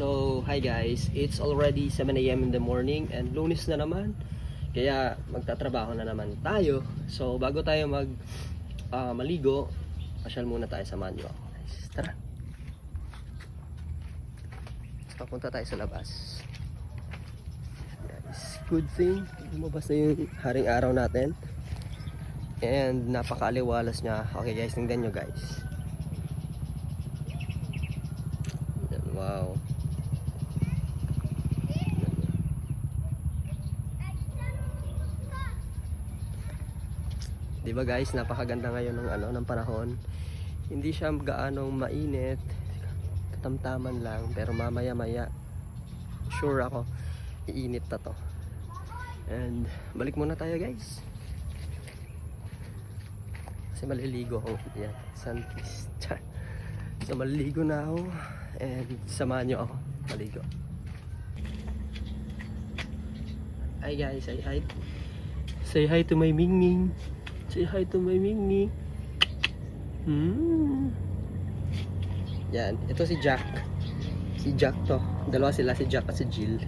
So, hi guys. It's already 7 AM in the morning and Lunes na naman. Kaya magtatrabaho na naman tayo. So, bago tayo maligo, pasyal muna tayo sa Manyo. Guys, tara. Papunta tayo sa labas. Guys, good thing lumabas na yung haring araw natin. And napakaaliwalas niya. Okay guys, tingnan nyo guys. Wow. Diba guys, napakaganda ngayon ng panahon. Hindi siya gaanong mainit, katamtaman lang, pero mamaya-maya sure ako iinit na to. And balik muna tayo guys. Kasi maliligo ako. Yan, sun kiss. So maliligo na ako and samahan nyo ako maligo. Hi guys, say hi. Say hi to my Mingming. Say hi to my Mingming. Yan, ito si Jack. Si Jack to. Dalawa sila, si Jack at si Jill.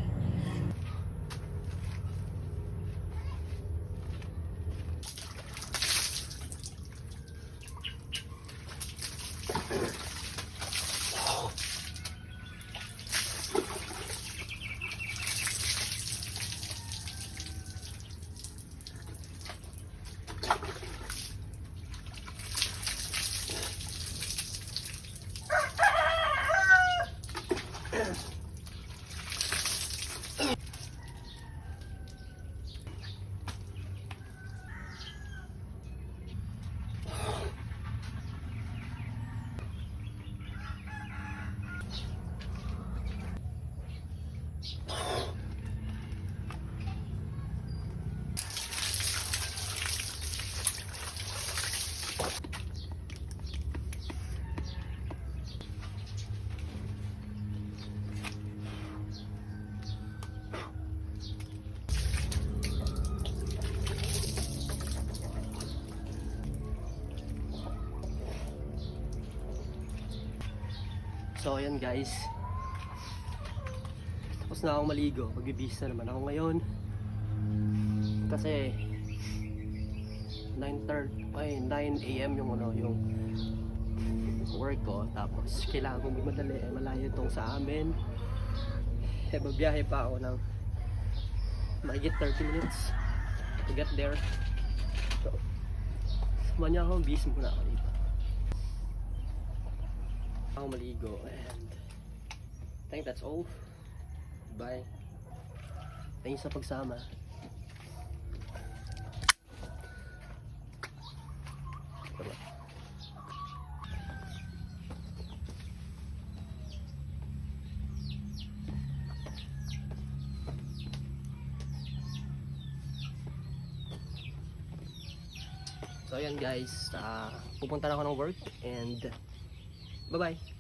So ayan guys, tapos na akong maligo. Magbibihis na naman ako ngayon kasi 9 AM yung work ko. Tapos kailangan kong magmadali, malayo itong sa amin. Babiyahe pa ako ng mahigit 30 minutes to get there. So sumanya ako, bihis muna ako dito. Ako maligo and I think that's all. Bye. Thanks sa pagsama. So ayan guys, pupunta na ako ng work and bye bye.